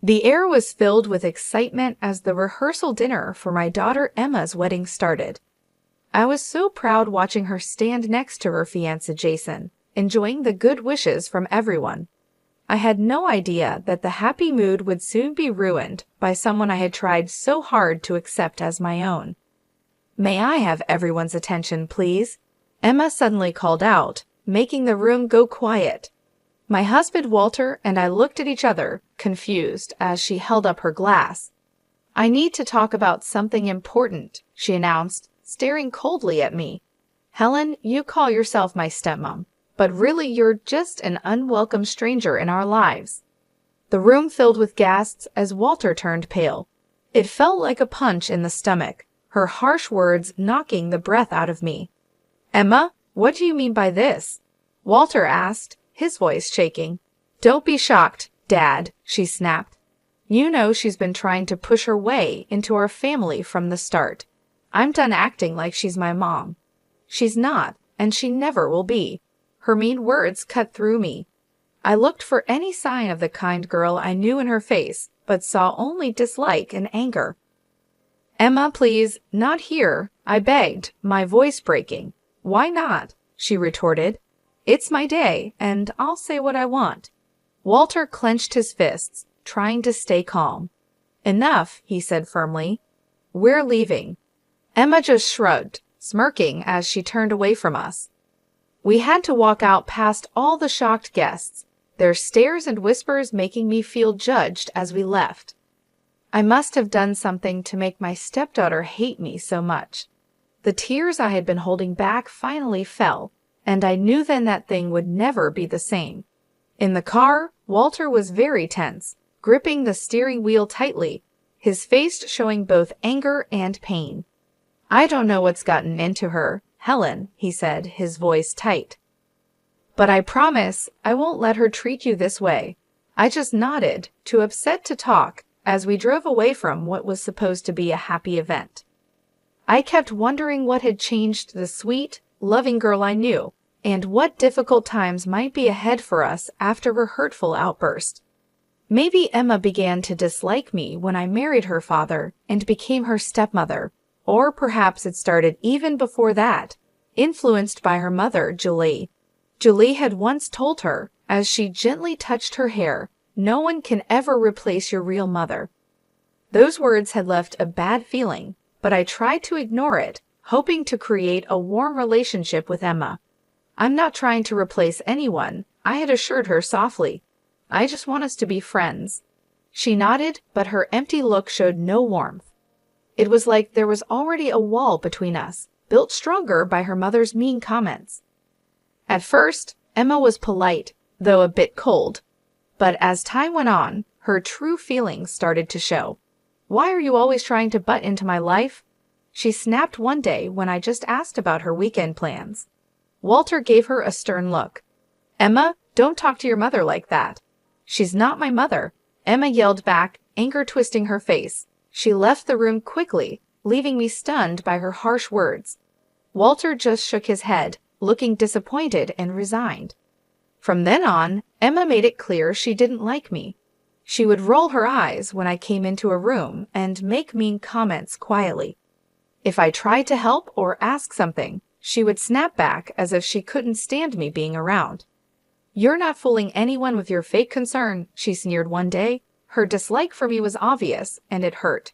The air was filled with excitement as the rehearsal dinner for my daughter Emma's wedding started. I was so proud watching her stand next to her fiancé Jason, enjoying the good wishes from everyone. I had no idea that the happy mood would soon be ruined by someone I had tried so hard to accept as my own. "May I have everyone's attention, please?" Emma suddenly called out, making the room go quiet. My husband Walter and I looked at each other, confused, as she held up her glass. "I need to talk about something important," she announced, staring coldly at me. "Helen, you call yourself my stepmom, but really you're just an unwelcome stranger in our lives." The room filled with gasps as Walter turned pale. It felt like a punch in the stomach, her harsh words knocking the breath out of me. "Emma, what do you mean by this?" Walter asked, his voice shaking. "Don't be shocked, Dad," she snapped. "You know she's been trying to push her way into our family from the start. I'm done acting like she's my mom. She's not, and she never will be." Her mean words cut through me. I looked for any sign of the kind girl I knew in her face, but saw only dislike and anger. "Emma, please, not here," I begged, my voice breaking. "Why not?" she retorted. "It's my day, and I'll say what I want." Walter clenched his fists, trying to stay calm. "Enough," he said firmly. "We're leaving." Emma just shrugged, smirking as she turned away from us. We had to walk out past all the shocked guests, their stares and whispers making me feel judged as we left. I must have done something to make my stepdaughter hate me so much. The tears I had been holding back finally fell, and I knew then that thing would never be the same. In the car, Walter was very tense, gripping the steering wheel tightly, his face showing both anger and pain. "I don't know what's gotten into her, Helen," he said, his voice tight. "But I promise I won't let her treat you this way." I just nodded, too upset to talk, as we drove away from what was supposed to be a happy event. I kept wondering what had changed the sweet, loving girl I knew, and what difficult times might be ahead for us after her hurtful outburst. Maybe Emma began to dislike me when I married her father and became her stepmother, or perhaps it started even before that, influenced by her mother, Julie. Julie had once told her, as she gently touched her hair, "No one can ever replace your real mother." Those words had left a bad feeling, but I tried to ignore it, hoping to create a warm relationship with Emma. "I'm not trying to replace anyone," I had assured her softly. "I just want us to be friends." She nodded, but her empty look showed no warmth. It was like there was already a wall between us, built stronger by her mother's mean comments. At first, Emma was polite, though a bit cold. But as time went on, her true feelings started to show. "Why are you always trying to butt into my life?" she snapped one day when I just asked about her weekend plans. Walter gave her a stern look. "Emma, don't talk to your mother like that." "She's not my mother," Emma yelled back, anger twisting her face. She left the room quickly, leaving me stunned by her harsh words. Walter just shook his head, looking disappointed and resigned. From then on, Emma made it clear she didn't like me. She would roll her eyes when I came into a room and make mean comments quietly. If I tried to help or ask something, she would snap back as if she couldn't stand me being around. "You're not fooling anyone with your fake concern," she sneered one day. Her dislike for me was obvious, and it hurt.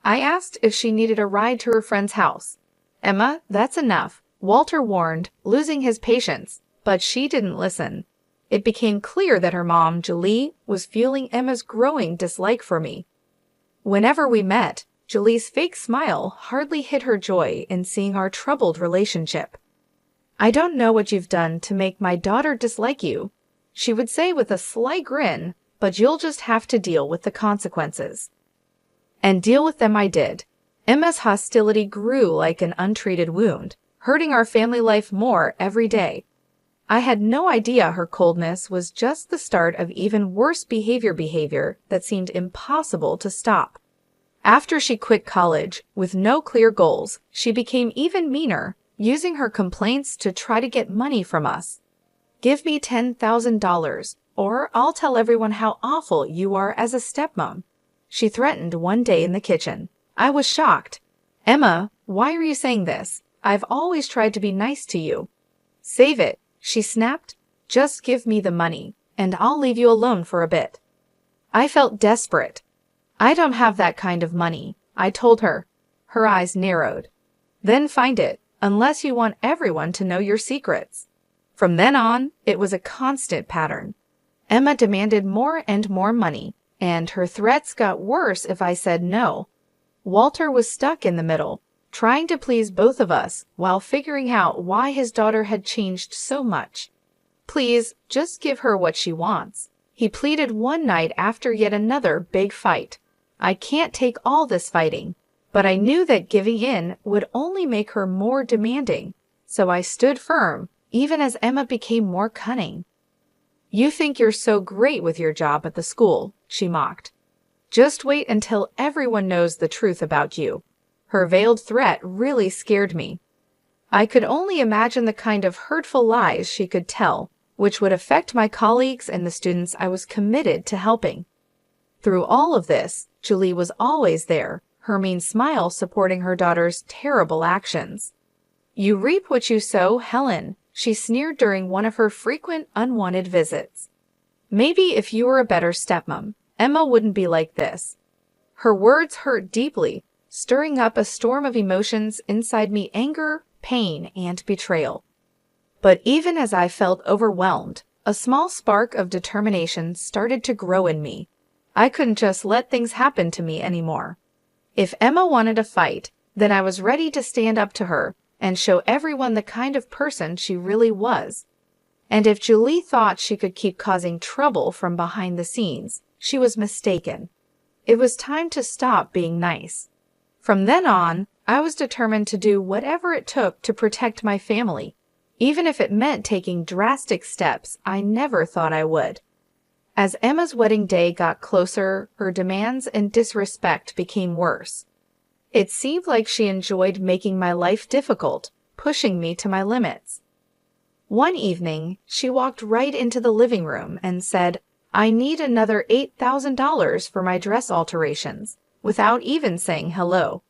I asked if she needed a ride to her friend's house. "Emma, that's enough," Walter warned, losing his patience, but she didn't listen. It became clear that her mom, Julie, was fueling Emma's growing dislike for me. Whenever we met, Julie's fake smile hardly hid her joy in seeing our troubled relationship. "I don't know what you've done to make my daughter dislike you," she would say with a sly grin, "but you'll just have to deal with the consequences." And deal with them I did. Emma's hostility grew like an untreated wound, hurting our family life more every day. I had no idea her coldness was just the start of even worse behavior that seemed impossible to stop. After she quit college, with no clear goals, she became even meaner, using her complaints to try to get money from us. "Give me $10,000, or I'll tell everyone how awful you are as a stepmom," she threatened one day in the kitchen. I was shocked. "Emma, why are you saying this? I've always tried to be nice to you." "Save it," she snapped. "Just give me the money, and I'll leave you alone for a bit." I felt desperate. "I don't have that kind of money," I told her. Her eyes narrowed. "Then find it, unless you want everyone to know your secrets." From then on, it was a constant pattern. Emma demanded more and more money, and her threats got worse if I said no. Walter was stuck in the middle, trying to please both of us while figuring out why his daughter had changed so much. "Please, just give her what she wants," he pleaded one night after yet another big fight. "I can't take all this fighting." But I knew that giving in would only make her more demanding, so I stood firm, even as Emma became more cunning. "You think you're so great with your job at the school," she mocked. "Just wait until everyone knows the truth about you." Her veiled threat really scared me. I could only imagine the kind of hurtful lies she could tell, which would affect my colleagues and the students I was committed to helping. Through all of this, Julie was always there, her mean smile supporting her daughter's terrible actions. "You reap what you sow, Helen," she sneered during one of her frequent unwanted visits. "Maybe if you were a better stepmom, Emma wouldn't be like this." Her words hurt deeply, stirring up a storm of emotions inside me: anger, pain, and betrayal. But even as I felt overwhelmed, a small spark of determination started to grow in me. I couldn't just let things happen to me anymore. If Emma wanted a fight, then I was ready to stand up to her and show everyone the kind of person she really was. And if Julie thought she could keep causing trouble from behind the scenes, she was mistaken. It was time to stop being nice. From then on, I was determined to do whatever it took to protect my family, even if it meant taking drastic steps I never thought I would. As Emma's wedding day got closer, her demands and disrespect became worse. It seemed like she enjoyed making my life difficult, pushing me to my limits. One evening, she walked right into the living room and said, "I need another $8,000 for my dress alterations," without even saying hello.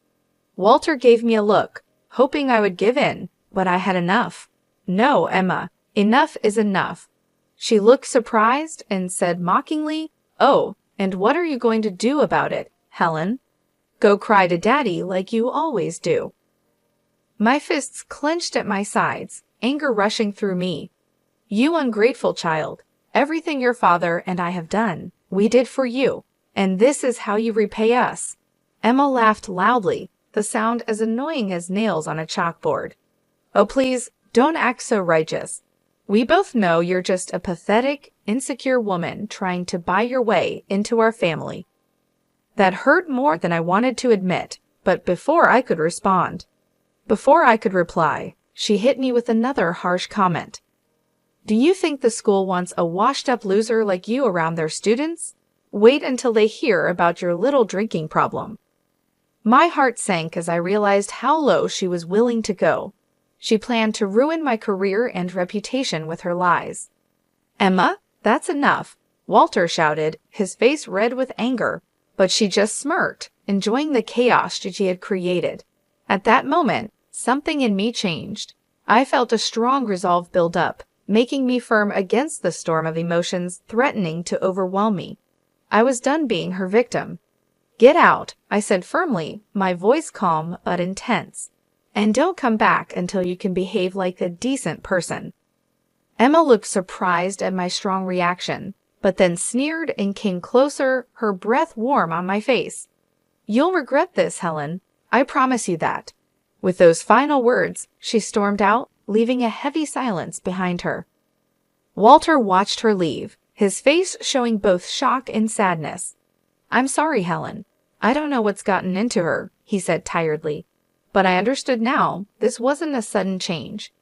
Walter gave me a look, hoping I would give in, but I had enough. "No, Emma, enough is enough." She looked surprised and said mockingly, "Oh, and what are you going to do about it, Helen? Go cry to Daddy like you always do." My fists clenched at my sides, anger rushing through me. "You ungrateful child. Everything your father and I have done, we did for you, and this is how you repay us." Emma laughed loudly, the sound as annoying as nails on a chalkboard. "Oh, please, don't act so righteous. We both know you're just a pathetic, insecure woman trying to buy your way into our family." That hurt more than I wanted to admit, but before I could reply, she hit me with another harsh comment. "Do you think the school wants a washed-up loser like you around their students? Wait until they hear about your little drinking problem." My heart sank as I realized how low she was willing to go. She planned to ruin my career and reputation with her lies. "Emma, that's enough," Walter shouted, his face red with anger, but she just smirked, enjoying the chaos she had created. At that moment, something in me changed. I felt a strong resolve build up, making me firm against the storm of emotions threatening to overwhelm me. I was done being her victim. "Get out," I said firmly, my voice calm but intense. "And don't come back until you can behave like a decent person." Emma looked surprised at my strong reaction, but then sneered and came closer, her breath warm on my face. "You'll regret this, Helen. I promise you that." With those final words, she stormed out, leaving a heavy silence behind her. Walter watched her leave, his face showing both shock and sadness. "I'm sorry, Helen. I don't know what's gotten into her," he said tiredly. But I understood now, this wasn't a sudden change.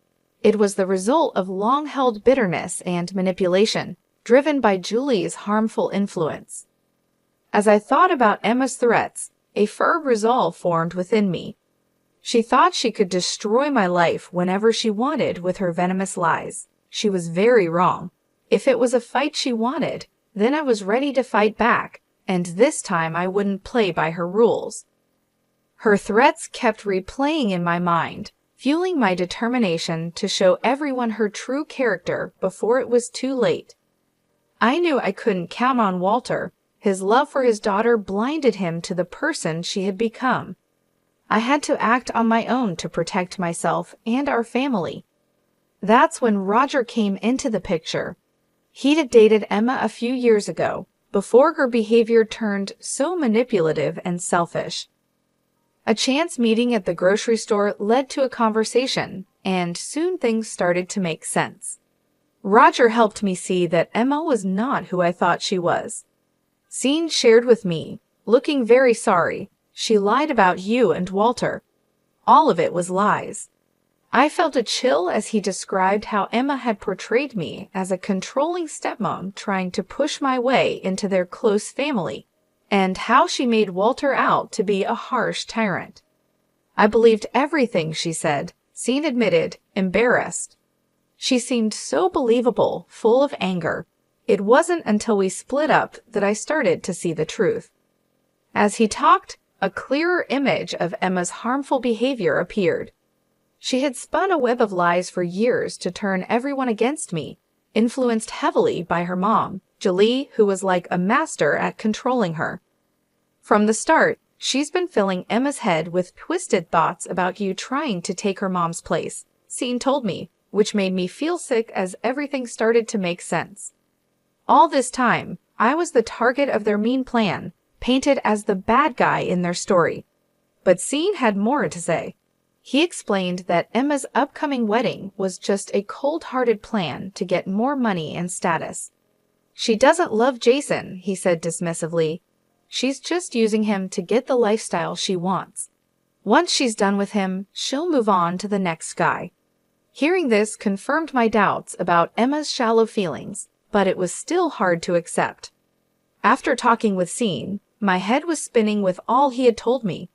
It was the result of long-held bitterness and manipulation, driven by Julie's harmful influence. As I thought about Emma's threats, a firm resolve formed within me. She thought she could destroy my life whenever she wanted with her venomous lies. She was very wrong. If it was a fight she wanted, then I was ready to fight back, and this time I wouldn't play by her rules. Her threats kept replaying in my mind, fueling my determination to show everyone her true character before it was too late. I knew I couldn't count on Walter. His love for his daughter blinded him to the person she had become. I had to act on my own to protect myself and our family. That's when Roger came into the picture. He'd dated Emma a few years ago, before her behavior turned so manipulative and selfish. A chance meeting at the grocery store led to a conversation, and soon things started to make sense. Roger helped me see that Emma was not who I thought she was. Sean shared with me, looking very sorry, "She lied about you and Walter." All of it was lies. I felt a chill as he described how Emma had portrayed me as a controlling stepmom trying to push my way into their close family, and how she made Walter out to be a harsh tyrant. I believed everything she said, Sean admitted, embarrassed. She seemed so believable, full of anger. It wasn't until we split up that I started to see the truth. As he talked, a clearer image of Emma's harmful behavior appeared. She had spun a web of lies for years to turn everyone against me, influenced heavily by her mom, Julie, who was like a master at controlling her. From the start, she's been filling Emma's head with twisted thoughts about you trying to take her mom's place, Sean told me, which made me feel sick as everything started to make sense. All this time, I was the target of their mean plan, painted as the bad guy in their story. But Sean had more to say. He explained that Emma's upcoming wedding was just a cold-hearted plan to get more money and status. "She doesn't love Jason," he said dismissively. "She's just using him to get the lifestyle she wants. Once she's done with him, she'll move on to the next guy." Hearing this confirmed my doubts about Emma's shallow feelings, but it was still hard to accept. After talking with Sean, my head was spinning with all he had told me.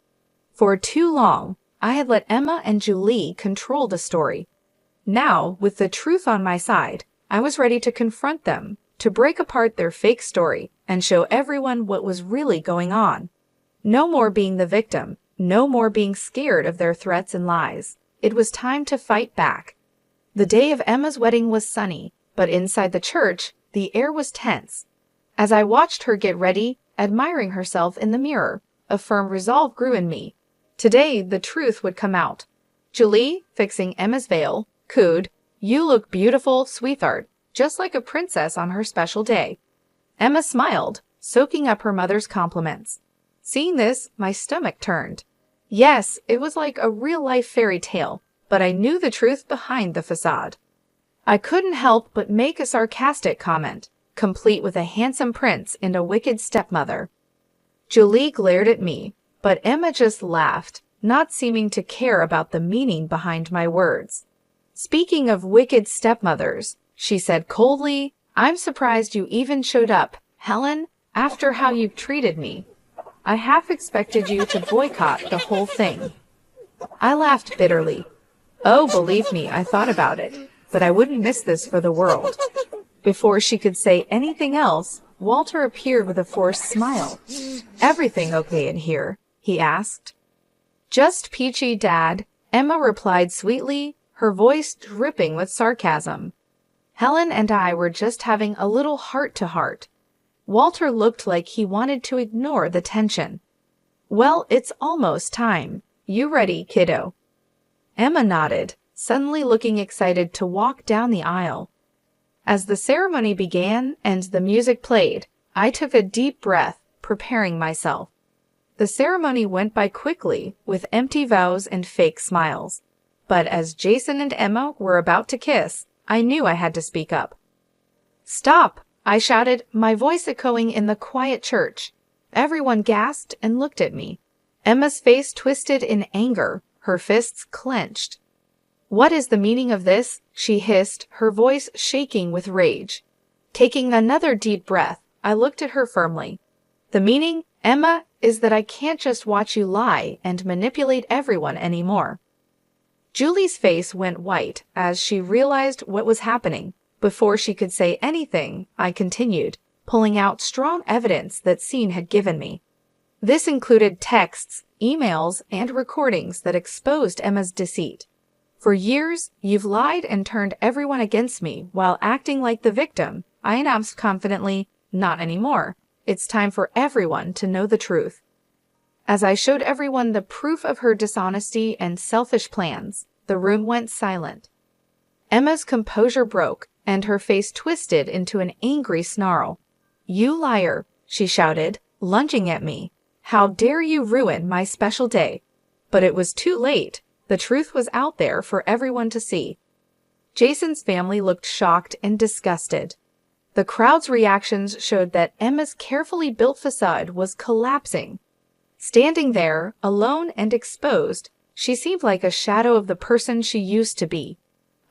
For too long, I had let Emma and Julie control the story. Now, with the truth on my side, I was ready to confront them, to break apart their fake story, and show everyone what was really going on. No more being the victim, no more being scared of their threats and lies. It was time to fight back. The day of Emma's wedding was sunny, but inside the church, the air was tense. As I watched her get ready, admiring herself in the mirror, a firm resolve grew in me. Today, the truth would come out. Julie, fixing Emma's veil, cooed, "You look beautiful, sweetheart, just like a princess on her special day." Emma smiled, soaking up her mother's compliments. Seeing this, my stomach turned. Yes, it was like a real-life fairy tale, but I knew the truth behind the facade. I couldn't help but make a sarcastic comment, complete with a handsome prince and a wicked stepmother. Julie glared at me, but Emma just laughed, not seeming to care about the meaning behind my words. "Speaking of wicked stepmothers," she said coldly, "I'm surprised you even showed up, Helen, after how you've treated me. I half expected you to boycott the whole thing." I laughed bitterly. "Oh, believe me, I thought about it, but I wouldn't miss this for the world." Before she could say anything else, Walter appeared with a forced smile. "Everything okay in here?" he asked. "Just peachy, Dad," Emma replied sweetly, her voice dripping with sarcasm. Helen and I were just having a little heart-to-heart. Walter looked like he wanted to ignore the tension. "Well, it's almost time. You ready, kiddo?" Emma nodded, suddenly looking excited to walk down the aisle. As the ceremony began and the music played, I took a deep breath, preparing myself. The ceremony went by quickly, with empty vows and fake smiles. But as Jason and Emma were about to kiss, I knew I had to speak up. "Stop!" I shouted, my voice echoing in the quiet church. Everyone gasped and looked at me. Emma's face twisted in anger, her fists clenched. "What is the meaning of this?" she hissed, her voice shaking with rage. Taking another deep breath, I looked at her firmly. "The meaning, Emma, is that I can't just watch you lie and manipulate everyone anymore." Julie's face went white as she realized what was happening, Before she could say anything, I continued, pulling out strong evidence that Scene had given me. This included texts, emails, and recordings that exposed Emma's deceit. For years, you've lied and turned everyone against me while acting like the victim, I announced confidently. Not anymore. It's time for everyone to know the truth. As I showed everyone the proof of her dishonesty and selfish plans, the room went silent. Emma's composure broke, and her face twisted into an angry snarl. "You liar," she shouted, lunging at me. "How dare you ruin my special day?" But it was too late. The truth was out there for everyone to see. Jason's family looked shocked and disgusted. The crowd's reactions showed that Emma's carefully built facade was collapsing. Standing there, alone and exposed, she seemed like a shadow of the person she used to be.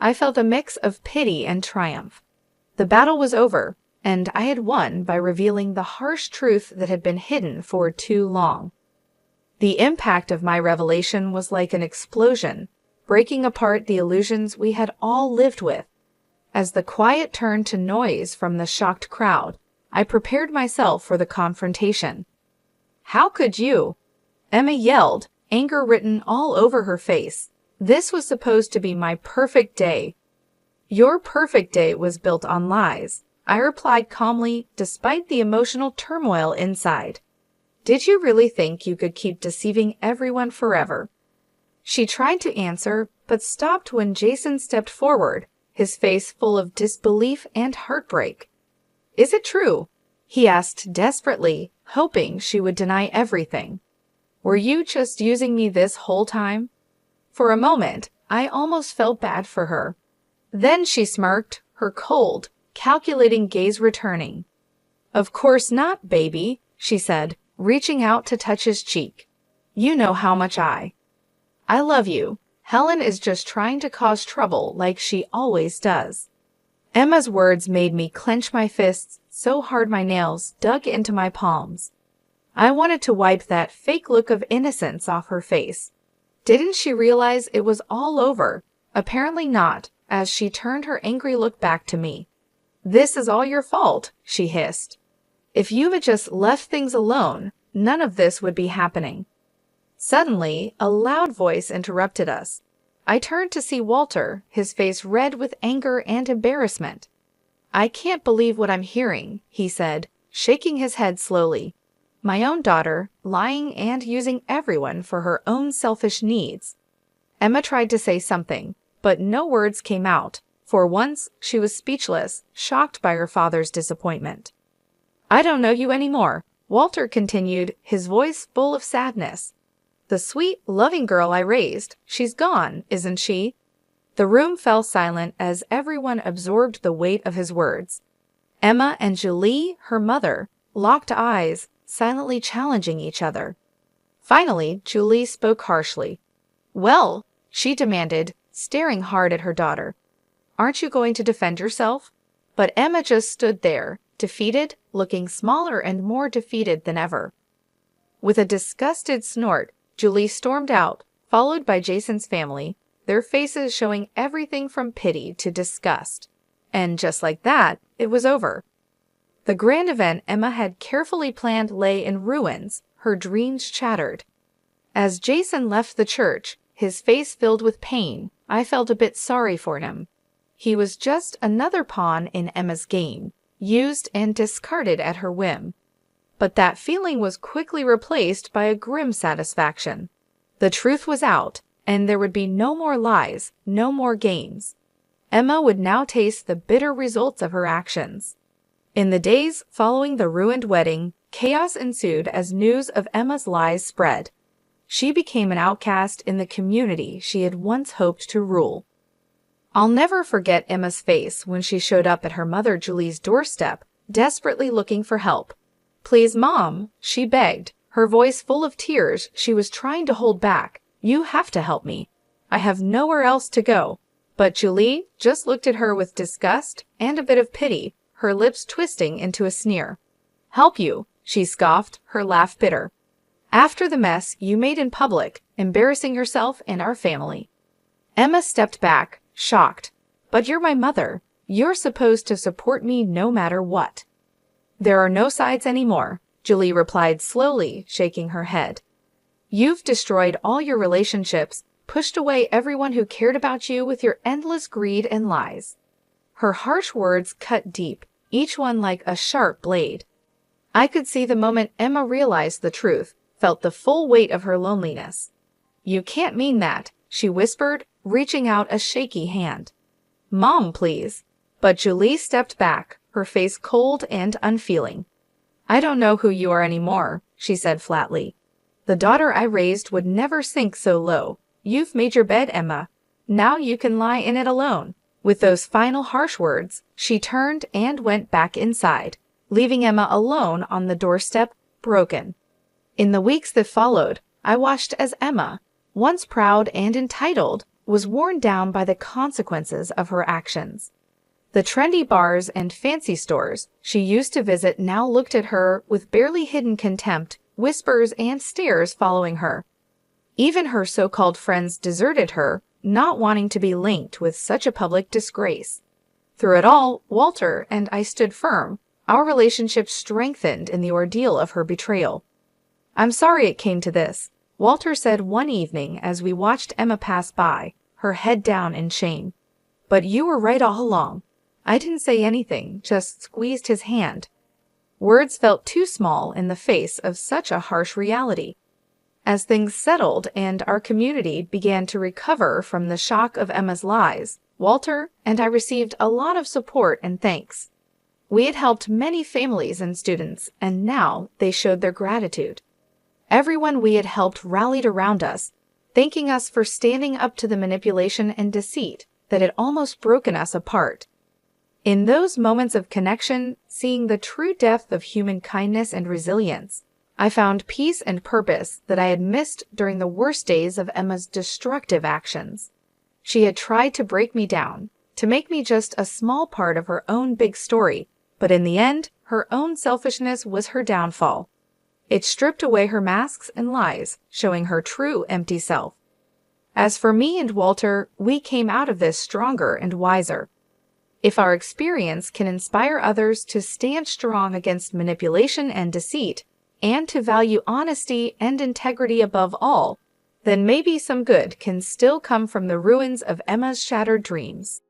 I felt a mix of pity and triumph. The battle was over, and I had won by revealing the harsh truth that had been hidden for too long. The impact of my revelation was like an explosion, breaking apart the illusions we had all lived with. As the quiet turned to noise from the shocked crowd, I prepared myself for the confrontation. "How could you?" Emma yelled, anger written all over her face. This was supposed to be my perfect day. "Your perfect day was built on lies," I replied calmly, despite the emotional turmoil inside. "Did you really think you could keep deceiving everyone forever?" She tried to answer, but stopped when Jason stepped forward, his face full of disbelief and heartbreak. "Is it true?" he asked desperately, hoping she would deny everything. "Were you just using me this whole time?" For a moment, I almost felt bad for her. Then she smirked, her cold, calculating gaze returning. "Of course not, baby," she said, reaching out to touch his cheek. "You know how much I love you. Helen is just trying to cause trouble like she always does." Emma's words made me clench my fists so hard my nails dug into my palms. I wanted to wipe that fake look of innocence off her face. Didn't she realize it was all over? Apparently not, as she turned her angry look back to me. "This is all your fault," she hissed. "If you had just left things alone, none of this would be happening." Suddenly, a loud voice interrupted us. I turned to see Walter, his face red with anger and embarrassment. "I can't believe what I'm hearing," he said, shaking his head slowly. "My own daughter, lying and using everyone for her own selfish needs." Emma tried to say something, but no words came out. For once, she was speechless, shocked by her father's disappointment. "I don't know you anymore," Walter continued, his voice full of sadness. "The sweet, loving girl I raised, she's gone, isn't she?" The room fell silent as everyone absorbed the weight of his words. Emma and Julie, her mother, locked eyes, silently challenging each other. Finally, Julie spoke harshly. "Well," she demanded, staring hard at her daughter, "aren't you going to defend yourself?" But Emma just stood there, defeated, looking smaller and more defeated than ever. With a disgusted snort, Julie stormed out, followed by Jason's family, their faces showing everything from pity to disgust. And just like that, it was over. The grand event Emma had carefully planned lay in ruins, her dreams shattered. As Jason left the church, his face filled with pain, I felt a bit sorry for him. He was just another pawn in Emma's game, used and discarded at her whim. But that feeling was quickly replaced by a grim satisfaction. The truth was out, and there would be no more lies, no more games. Emma would now taste the bitter results of her actions. In the days following the ruined wedding, chaos ensued as news of Emma's lies spread. She became an outcast in the community she had once hoped to rule. I'll never forget Emma's face when she showed up at her mother Julie's doorstep, desperately looking for help. "Please, Mom," she begged, her voice full of tears she was trying to hold back. "You have to help me. I have nowhere else to go." But Julie just looked at her with disgust and a bit of pity, her lips twisting into a sneer. "Help you," she scoffed, her laugh bitter. "After the mess you made in public, embarrassing yourself and our family." Emma stepped back, shocked. "But you're my mother. You're supposed to support me no matter what." "There are no sides anymore," Julie replied slowly, shaking her head. "You've destroyed all your relationships, pushed away everyone who cared about you with your endless greed and lies." Her harsh words cut deep, each one like a sharp blade. I could see the moment Emma realized the truth, felt the full weight of her loneliness. "You can't mean that," she whispered, reaching out a shaky hand. "Mom, please." But Julie stepped back, her face cold and unfeeling. "I don't know who you are anymore," she said flatly. "The daughter I raised would never sink so low. You've made your bed, Emma. Now you can lie in it alone." With those final harsh words, she turned and went back inside, leaving Emma alone on the doorstep, broken. In the weeks that followed, I watched as Emma, once proud and entitled, was worn down by the consequences of her actions. The trendy bars and fancy stores she used to visit now looked at her with barely hidden contempt, whispers and stares following her. Even her so-called friends deserted her, not wanting to be linked with such a public disgrace. Through it all, Walter and I stood firm, our relationship strengthened in the ordeal of her betrayal. "I'm sorry it came to this," Walter said one evening as we watched Emma pass by, her head down in shame. "But you were right all along." I didn't say anything, just squeezed his hand. Words felt too small in the face of such a harsh reality. As things settled and our community began to recover from the shock of Emma's lies, Walter and I received a lot of support and thanks. We had helped many families and students, and now they showed their gratitude. Everyone we had helped rallied around us, thanking us for standing up to the manipulation and deceit that had almost broken us apart. In those moments of connection, seeing the true depth of human kindness and resilience, I found peace and purpose that I had missed during the worst days of Emma's destructive actions. She had tried to break me down, to make me just a small part of her own big story, but in the end, her own selfishness was her downfall. It stripped away her masks and lies, showing her true empty self. As for me and Walter, we came out of this stronger and wiser. If our experience can inspire others to stand strong against manipulation and deceit, and to value honesty and integrity above all, then maybe some good can still come from the ruins of Emma's shattered dreams.